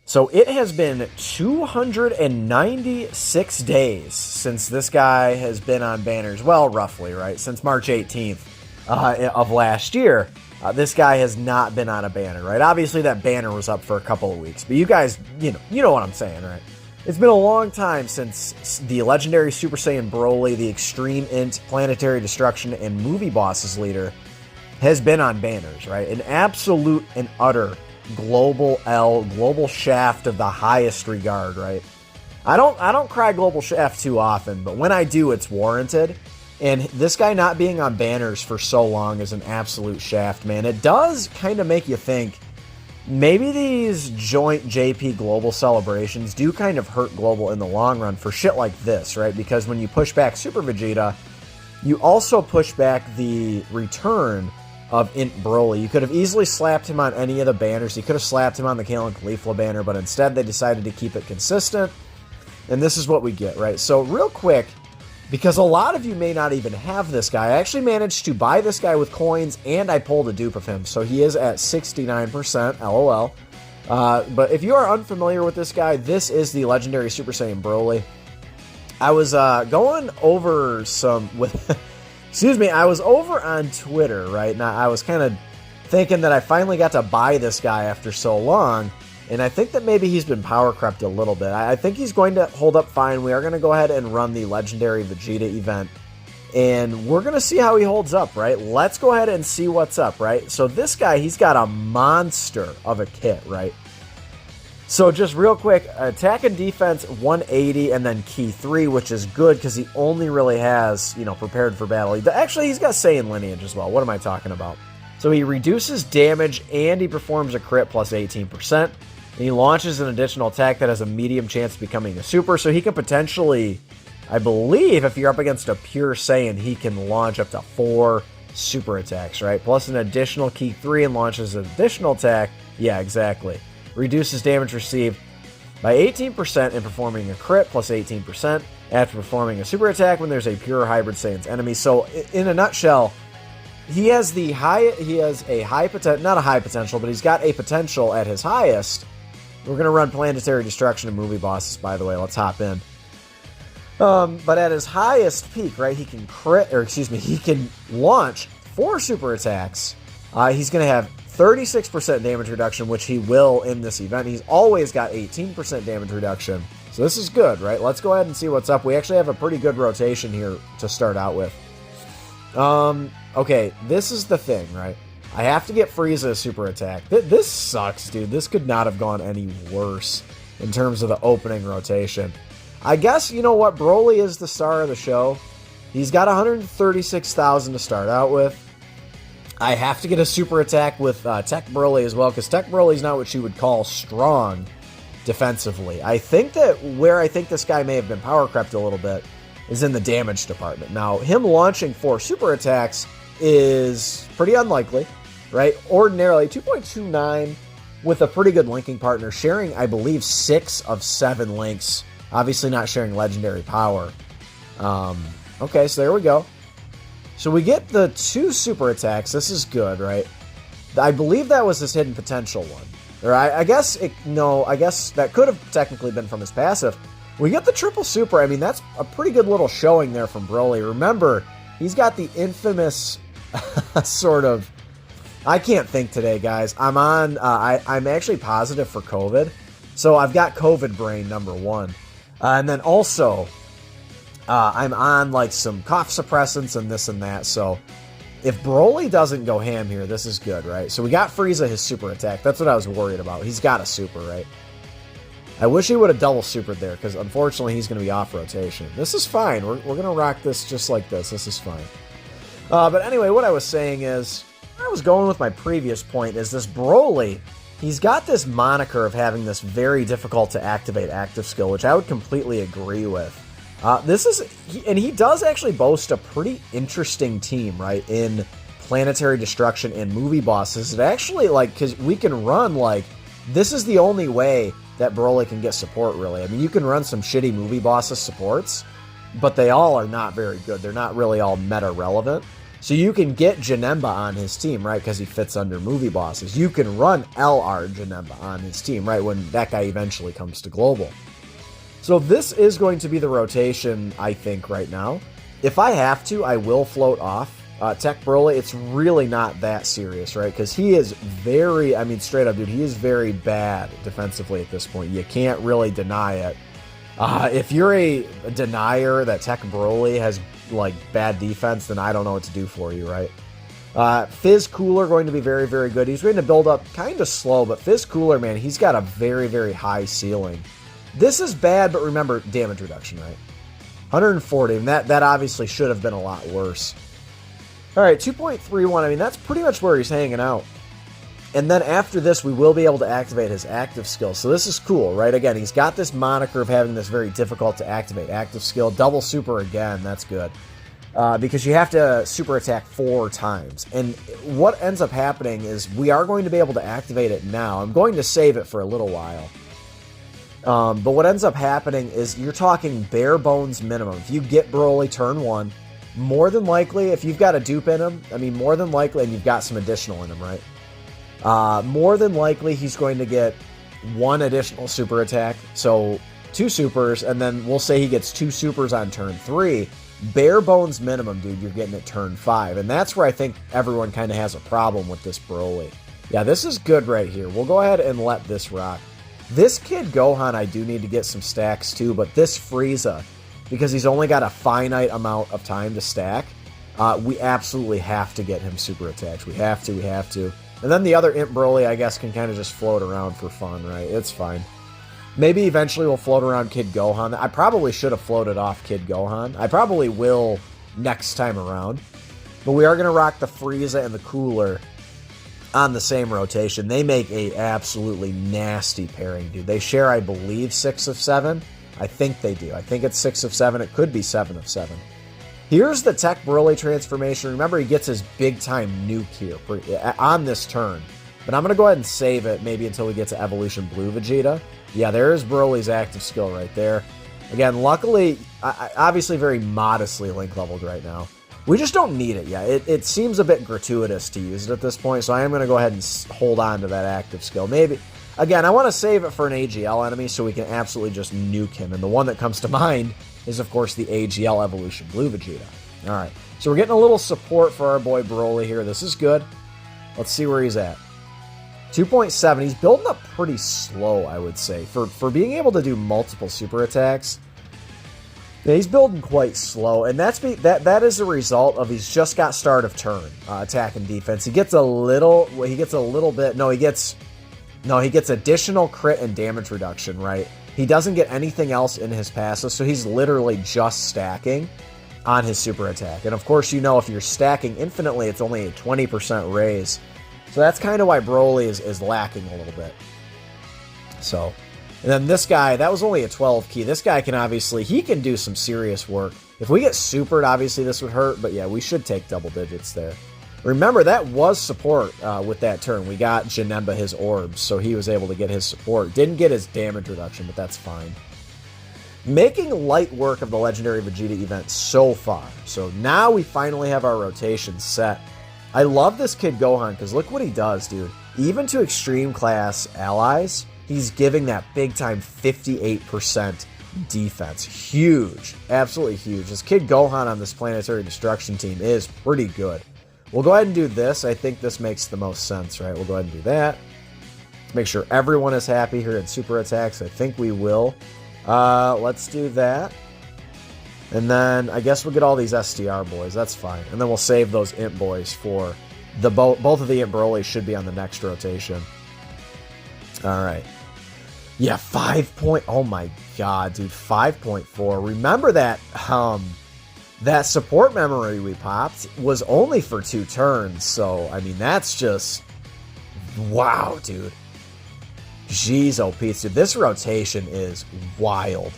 So it has been 296 days since this guy has been on banners. Well, roughly, right? Since March 18th of last year, this guy has not been on a banner, right? Obviously, that banner was up for a couple of weeks, but you guys, you know what I'm saying, right? It's been a long time since the legendary Super Saiyan Broly, the Extreme Int, Planetary Destruction, and Movie Bosses leader has been on banners, right? An absolute and utter global shaft of the highest regard, right? I don't cry global shaft too often, but when I do, it's warranted. And this guy not being on banners for so long is an absolute shaft, man. It does kind of make you think maybe these joint JP global celebrations do kind of hurt global in the long run for shit like this, right? Because when you push back Super Vegeta, you also push back the return of Int Broly. You could have easily slapped him on any of the banners. You could have slapped him on the Kalen Caulifla banner, but instead they decided to keep it consistent. And this is what we get, right? So real quick, because a lot of you may not even have this guy, I actually managed to buy this guy with coins, and I pulled a dupe of him. So he is at 69%, LOL. But if you are unfamiliar with this guy, this is the legendary Super Saiyan Broly. I was going over some with... Excuse me, I was over on Twitter, right? Now, I was kind of thinking that I finally got to buy this guy after so long, and I think that maybe he's been power crept a little bit. I think he's going to hold up fine. We are going to go ahead and run the Legendary Vegeta event, and we're going to see how he holds up, right? Let's go ahead and see what's up, right? So this guy, he's got a monster of a kit, right? So just real quick, attack and defense 180 and then key 3, which is good because he only really has, prepared for battle. Actually, he's got Saiyan lineage as well. What am I talking about? So he reduces damage and he performs a crit plus 18%. And he launches an additional attack that has a medium chance of becoming a super. So he can potentially, I believe, if you're up against a pure Saiyan, he can launch up to 4 super attacks, right? Plus an additional key 3 and launches an additional attack. Yeah, exactly. Reduces damage received by 18% and performing a crit plus 18% after performing a super attack when there's a pure hybrid Saiyan's enemy. So in a nutshell, he has a high potential, not a high potential, but he's got a potential at his highest. We're going to run Planetary Destruction and Movie Bosses, by the way. Let's hop in. But at his highest peak, right, he can he can launch 4 super attacks. He's going to have 36% damage reduction, which he will in this event. He's always got 18% damage reduction. So this is good, right? Let's go ahead and see what's up. We actually have a pretty good rotation here to start out with. Okay, this is the thing, right? I have to get Frieza a super attack. This sucks, dude. This could not have gone any worse in terms of the opening rotation. I guess, you know what? Broly is the star of the show. He's got 136,000 to start out with. I have to get a super attack with Tech Broly as well, because Tech Broly's not what you would call strong defensively. I think that where I think this guy may have been power crept a little bit is in the damage department. Now, him launching 4 super attacks is pretty unlikely, right? Ordinarily, 2.29 with a pretty good linking partner, sharing, I believe, 6 of 7 links. Obviously not sharing legendary power. Okay, so there we go. So we get the 2 super attacks. This is good, right? I believe that was his hidden potential one. Or I guess that could have technically been from his passive. We get the triple super. I mean, that's a pretty good little showing there from Broly. Remember, he's got the infamous sort of... I can't think today, guys. I'm actually positive for COVID. So I've got COVID brain, number 1. And then also... I'm on like some cough suppressants and this and that, so if Broly doesn't go ham here, this is good, right? So we got Frieza his super attack. That's what I was worried about. He's got a super, right? I wish he would have double supered there, because unfortunately he's going to be off rotation. This is fine. We're going to rock this just like this. This is fine. But anyway, what I was saying is, I was going with my previous point, is this Broly, he's got this moniker of having this very difficult to activate active skill, which I would completely agree with. He does actually boast a pretty interesting team, right, in Planetary Destruction and Movie Bosses. It actually, because we can run, this is the only way that Broly can get support, really. I mean, you can run some shitty Movie Bosses supports, but they all are not very good. They're not really all meta-relevant. So you can get Janemba on his team, right? Because he fits under movie bosses. You can run LR Janemba on his team, right? When that guy eventually comes to global. So this is going to be the rotation, I think, right now. If I have to, I will float off Tech Broly. It's really not that serious, right? Because he is very, I mean, straight up, dude, he is very bad defensively at this point. You can't really deny it. If you're a denier that Tech Broly has, like, bad defense, then I don't know what to do for you, right? Fizz Cooler going to be very, very good. He's going to build up kind of slow, but Fizz Cooler, man, he's got a very, very high ceiling. This is bad, but remember, damage reduction, right? 140, and that obviously should have been a lot worse. All right, 2.31, I mean, that's pretty much where he's hanging out. And then after this, we will be able to activate his active skill. So this is cool, right? Again, he's got this moniker of having this very difficult to activate active skill. Double super again, that's good. Because you have to super attack 4 times. And what ends up happening is we are going to be able to activate it now. I'm going to save it for a little while. But what ends up happening is you're talking bare bones minimum. If you get Broly turn 1, more than likely, if you've got a dupe in him, I mean, more than likely, and you've got some additional in him, right? More than likely, he's going to get 1 additional super attack. So 2 supers, and then we'll say he gets 2 supers on turn 3. Bare bones minimum, dude, you're getting at turn 5. And that's where I think everyone kind of has a problem with this Broly. Yeah, this is good right here. We'll go ahead and let this rock. This Kid Gohan, I do need to get some stacks too, but this Frieza, because he's only got a finite amount of time to stack, we absolutely have to get him super attached. We have to. And then the other Imp Broly, I guess, can kind of just float around for fun, right? It's fine. Maybe eventually we'll float around Kid Gohan. I probably should have floated off Kid Gohan. I probably will next time around. But we are going to rock the Frieza and the Cooler on the same rotation. They make a absolutely nasty pairing, dude. They share, I believe, 6 of 7. I think they do. I think it's 6 of 7. It could be 7 of 7. Here's the Tech Broly transformation. Remember, he gets his big-time nuke here on this turn. But I'm going to go ahead and save it maybe until we get to Evolution Blue Vegeta. Yeah, there is Broly's active skill right there. Again, luckily, obviously very modestly link leveled right now. We just don't need it yet. It seems a bit gratuitous to use it at this point, so I am going to go ahead and hold on to that active skill. Maybe, again, I want to save it for an AGL enemy so we can absolutely just nuke him. And the one that comes to mind is, of course, the AGL Evolution Blue Vegeta. All right, so we're getting a little support for our boy Broly here. This is good. Let's see where he's at. 2.7. He's building up pretty slow, I would say. For being able to do multiple super attacks, yeah, he's building quite slow, and that is a result of he's just got start of turn attack and defense. He gets additional crit and damage reduction, right? He doesn't get anything else in his passive, so he's literally just stacking on his super attack. And of course, you know, if you're stacking infinitely, it's only a 20% raise. So that's kind of why Broly is lacking a little bit. So, and then this guy, that was only a 12 key. This guy can obviously, he can do some serious work. If we get supered, obviously this would hurt, but yeah, we should take double digits there. Remember, that was support with that turn. We got Janemba his orbs, so he was able to get his support. Didn't get his damage reduction, but that's fine. Making light work of the Legendary Vegeta event so far. So now we finally have our rotation set. I love this Kid Gohan, because look what he does, dude. Even to extreme class allies, he's giving that big-time 58% defense. Huge. Absolutely huge. This Kid Gohan on this Planetary Destruction team is pretty good. We'll go ahead and do this. I think this makes the most sense, right? We'll go ahead and do that. Make sure everyone is happy here in super attacks. I think we will. Let's do that. And then I guess we'll get all these STR boys. That's fine. And then we'll save those Imp boys for the both of the Imp Broly should be on the next rotation. All right. Yeah, 5 point. Oh my god, dude, 5.4. Remember that that support memory we popped was only for 2 turns. So I mean, that's just wow, dude. Jeez, oh Pete, dude, this rotation is wild.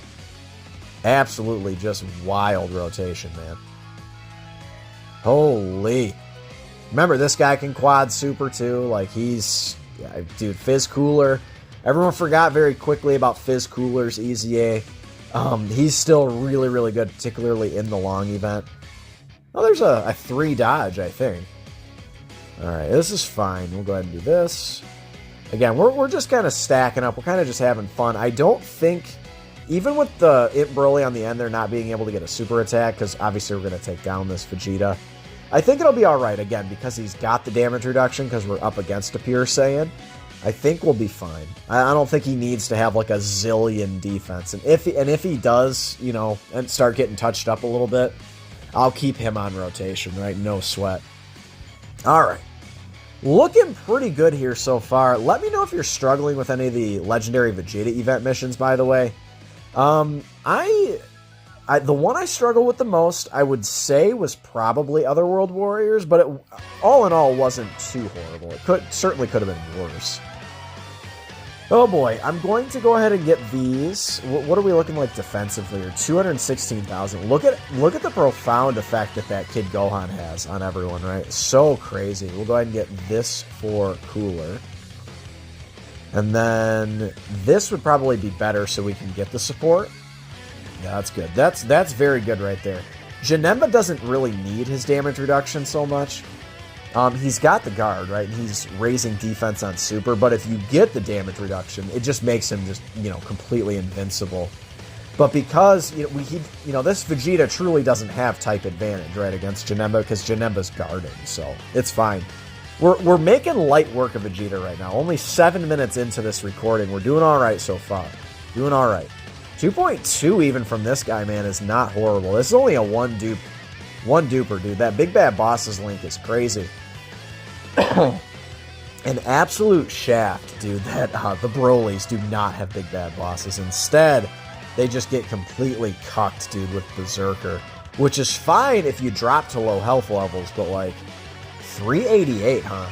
Absolutely just wild rotation, man. Holy. Remember, this guy can quad super too. Like, he's... Yeah, dude, Fizz Cooler. Everyone forgot very quickly about Fizz Cooler's Easy A. He's still really, really good, particularly in the long event. Oh, there's a 3 dodge, I think. Alright, this is fine. We'll go ahead and do this. Again, we're just kind of stacking up. We're kind of just having fun. I don't think, even with the Imp Broly on the end, they're not being able to get a super attack, because obviously we're going to take down this Vegeta. I think it'll be alright, again, because he's got the damage reduction, because we're up against a pure Saiyan. I think we'll be fine. I don't think he needs to have, like, a zillion defense. And if he does, you know, and start getting touched up a little bit, I'll keep him on rotation, right? No sweat. Alright. Looking pretty good here so far. Let me know if you're struggling with any of the Legendary Vegeta event missions, by the way. The one I struggled with the most, I would say, was probably Otherworld Warriors, but it, all in all, wasn't too horrible. It certainly could have been worse. Oh boy, I'm going to go ahead and get these. What are we looking like defensively? Or 216,000. Look at the profound effect that Kid Gohan has on everyone, right? So crazy. We'll go ahead and get this for Cooler. And then this would probably be better so we can get the support. Yeah, that's good. That's very good right there. Janemba doesn't really need his damage reduction so much. He's got the guard, right? And he's raising defense on super, but if you get the damage reduction, it just makes him just, you know, completely invincible. But because, you know, this Vegeta truly doesn't have type advantage, right, against Janemba, because Janemba's guarding, so it's fine. We're making light work of Vegeta right now. Only 7 minutes into this recording. We're doing all right so far. Doing all right. 2.2 even from this guy, man, is not horrible. This is only a one duper, dude. That Big Bad Boss's link is crazy. An absolute shaft, dude, that the Brolys do not have Big Bad Bosses. Instead, they just get completely cucked, dude, with Berserker. Which is fine if you drop to low health levels, but like 388, huh?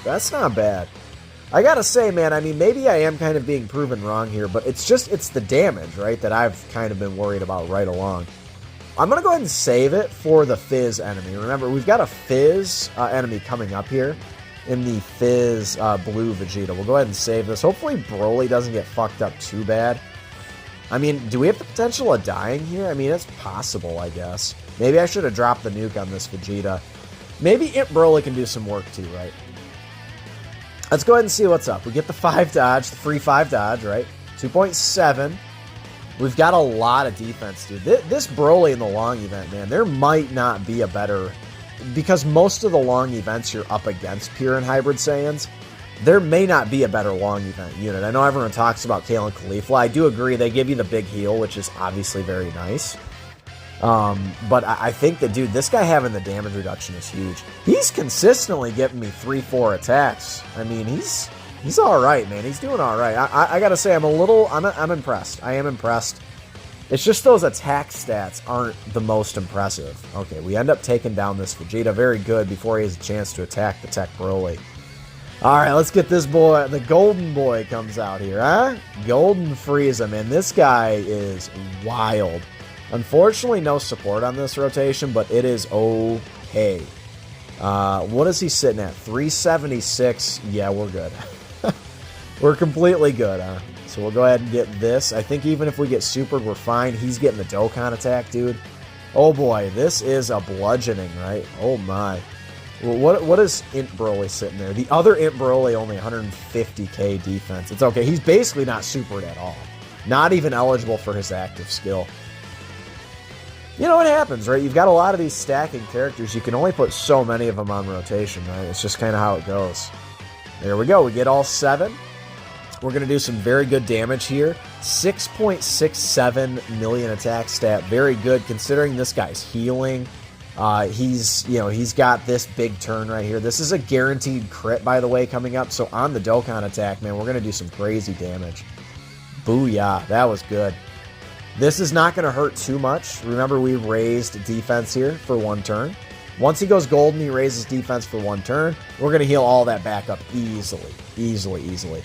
That's not bad. I gotta say, man, I mean, maybe I am kind of being proven wrong here, but it's the damage, right, that I've kind of been worried about right along. I'm going to go ahead and save it for the Fizz enemy. Remember, we've got a Fizz enemy coming up here in the Fizz Blue Vegeta. We'll go ahead and save this. Hopefully Broly doesn't get fucked up too bad. I mean, do we have the potential of dying here? I mean, it's possible, I guess. Maybe I should have dropped the nuke on this Vegeta. Maybe Imp Broly can do some work too, right? Let's go ahead and see what's up. We get the 5 dodge, the free 5 dodge, right? 2.7. We've got a lot of defense, dude. This Broly in the long event, man, there might not be a better... Because most of the long events you're up against pure and hybrid Saiyans, there may not be a better long event unit. I know everyone talks about Kale and Caulifla. I do agree. They give you the big heal, which is obviously very nice. But I think that, dude, this guy having the damage reduction is huge. He's consistently giving me 3-4 attacks. I mean, he's all right, man. He's doing all right. I gotta say, I'm impressed. I am impressed. It's just those attack stats aren't the most impressive. Okay, we end up taking down this Vegeta very good before he has a chance to attack the Tech Broly. All right, let's get this boy. The Golden Boy comes out here, huh? Golden Frieza, man. This guy is wild. Unfortunately, no support on this rotation, but it is okay. What is he sitting at? 376. Yeah, we're good. We're completely good, huh? So we'll go ahead and get this. I think even if we get supered, we're fine. He's getting the Dokkan attack, dude. Oh boy, this is a bludgeoning, right? Oh my. Well, what is Imp Broly sitting there? The other Imp Broly only 150k defense. It's okay. He's basically not supered at all. Not even eligible for his active skill. You know what happens, right? You've got a lot of these stacking characters. You can only put so many of them on rotation, right? It's just kind of how it goes. There we go. We get all 7. We're going to do some very good damage here. 6.67 million attack stat. Very good considering this guy's healing. He's got this big turn right here. This is a guaranteed crit, by the way, coming up. So on the Dokkan attack, man, we're going to do some crazy damage. Booyah. That was good. This is not going to hurt too much. Remember, we raised defense here for 1 turn. Once he goes golden, he raises defense for 1 turn. We're going to heal all that back up easily. Easily.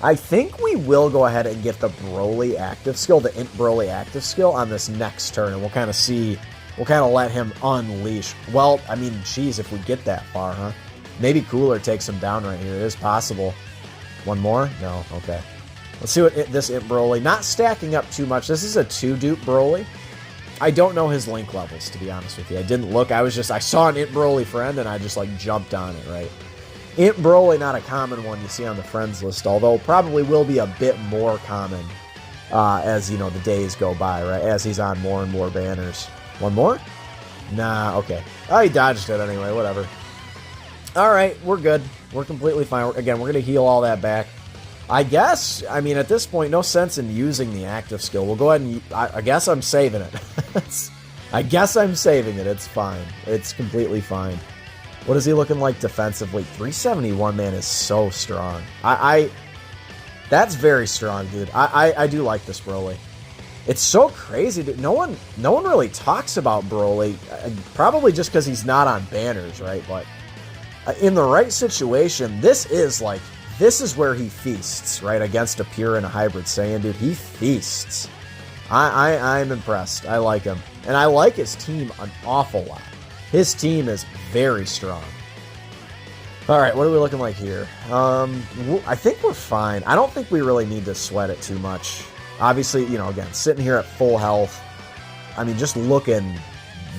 I think we will go ahead and get the Broly active skill, the Imp Broly active skill on this next turn, and we'll kind of see, we'll kind of let him unleash. Well, I mean, geez, if we get that far, huh? Maybe Cooler takes him down right here. It is possible. 1 more? No? Okay. Let's see what this Imp Broly, not stacking up too much. This is a 2-dupe Broly. I don't know his link levels, to be honest with you. I didn't look. I saw an Int Broly friend, and I just, like, jumped on it, right? Int Broly, not a common one you see on the friends list, although probably will be a bit more common as, you know, the days go by, right? As he's on more and more banners. One more? Nah, okay. Oh, he dodged it anyway, whatever. All right, we're good. We're completely fine. Again, we're going to heal all that back. I guess, I mean, at this point, no sense in using the active skill. We'll go ahead and, I guess I'm saving it. I guess I'm saving it. It's fine. It's completely fine. What is he looking like defensively? 371, man, is so strong. That's very strong, dude. I do like this Broly. It's so crazy, dude. No one really talks about Broly, probably just because he's not on banners, right? But in the right situation, this is where he feasts, right? Against a pure and a hybrid Saiyan, dude. He feasts. I'm impressed. I like him. And I like his team an awful lot. His team is very strong. All right, what are we looking like here? I think we're fine. I don't think we really need to sweat it too much. Obviously, you know, again, sitting here at full health. I mean, just looking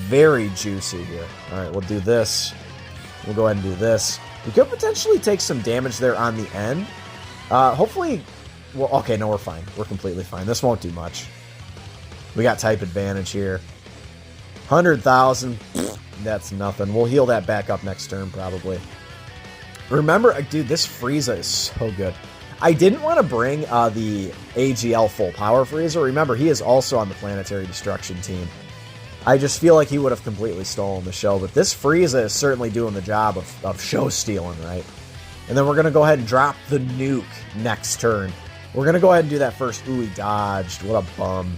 very juicy here. All right, we'll do this. We'll go ahead and do this. We could potentially take some damage there on the end. Hopefully, well, okay, no, we're fine. We're completely fine. This won't do much. We got type advantage here. 100,000. That's nothing. We'll heal that back up next turn, probably. Remember, dude, this Frieza is so good. I didn't want to bring the AGL full power Frieza. Remember, he is also on the Planetary Destruction team. I just feel like he would have completely stolen the show, but this Frieza is certainly doing the job of show stealing, right? And then we're going to go ahead and drop the nuke next turn. We're going to go ahead and do that first. Ooh, he dodged. What a bum.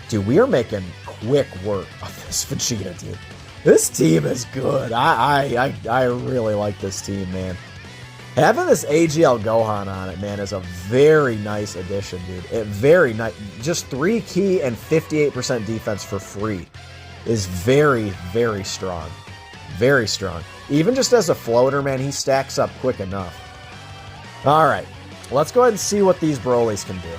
Dude, we are making quick work of this Vegeta, dude. This team is good. I really like this team, man. Having this AGL Gohan on it, man, is a very nice addition, dude. Very nice. Just 3 key and 58% defense for free is very, very strong. Very strong. Even just as a floater, man, he stacks up quick enough. All right. Let's go ahead and see what these Brolys can do.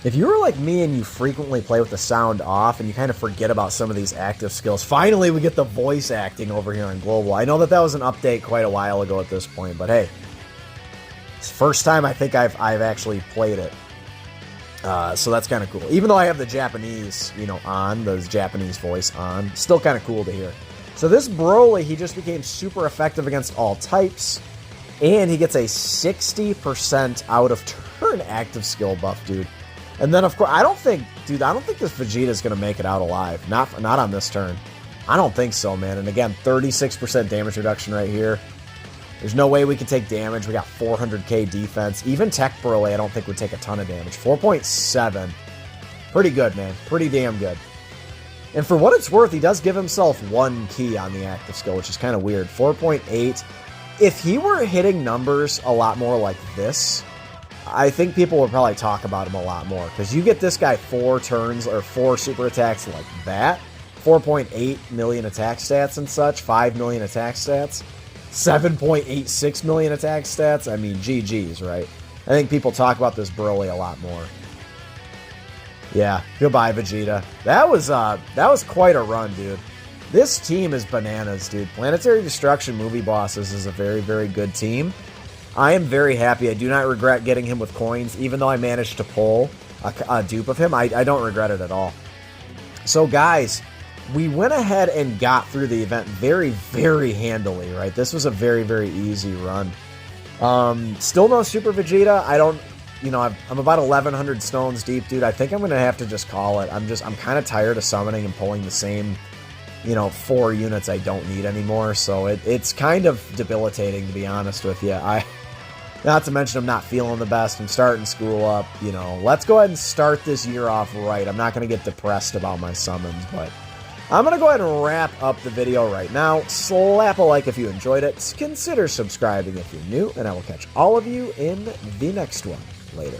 If you were like me and you frequently play with the sound off and you kind of forget about some of these active skills, finally we get the voice acting over here on Global. I know that was an update quite a while ago at this point, but hey, it's the first time I think I've actually played it. So that's kind of cool. Even though I have the Japanese, you know, on, the Japanese voice on, still kind of cool to hear. So this Broly, he just became super effective against all types, and he gets a 60% out of turn active skill buff, dude. And then, of course, I don't think this Vegeta is going to make it out alive. Not on this turn. I don't think so, man. And again, 36% damage reduction right here. There's no way we can take damage. We got 400k defense. Even Tech Broly, I don't think would take a ton of damage. 4.7. Pretty good, man. Pretty damn good. And for what it's worth, he does give himself 1 key on the active skill, which is kind of weird. 4.8. If he were hitting numbers a lot more like this, I think people would probably talk about him a lot more, because you get this guy 4 turns or 4 super attacks like that, 4.8 million attack stats and such, 5 million attack stats, 7.86 million attack stats. I mean, GG's, right? I think people talk about this Broly a lot more. Yeah, goodbye, Vegeta. That was quite a run, dude. This team is bananas, dude. Planetary Destruction Movie Bosses is a very, very good team. I am very happy. I do not regret getting him with coins, even though I managed to pull a dupe of him. I don't regret it at all. So, guys, we went ahead and got through the event very, very handily, right? This was a very, very easy run. Still no Super Vegeta. I'm about 1,100 stones deep, dude. I think I'm going to have to just call it. I'm kind of tired of summoning and pulling the same, 4 units I don't need anymore. So it's kind of debilitating, to be honest with you. Not to mention I'm not feeling the best. I'm starting school up. Let's go ahead and start this year off right. I'm not going to get depressed about my summons, but I'm going to go ahead and wrap up the video right now. Slap a like if you enjoyed it. Consider subscribing if you're new, and I will catch all of you in the next one. Later.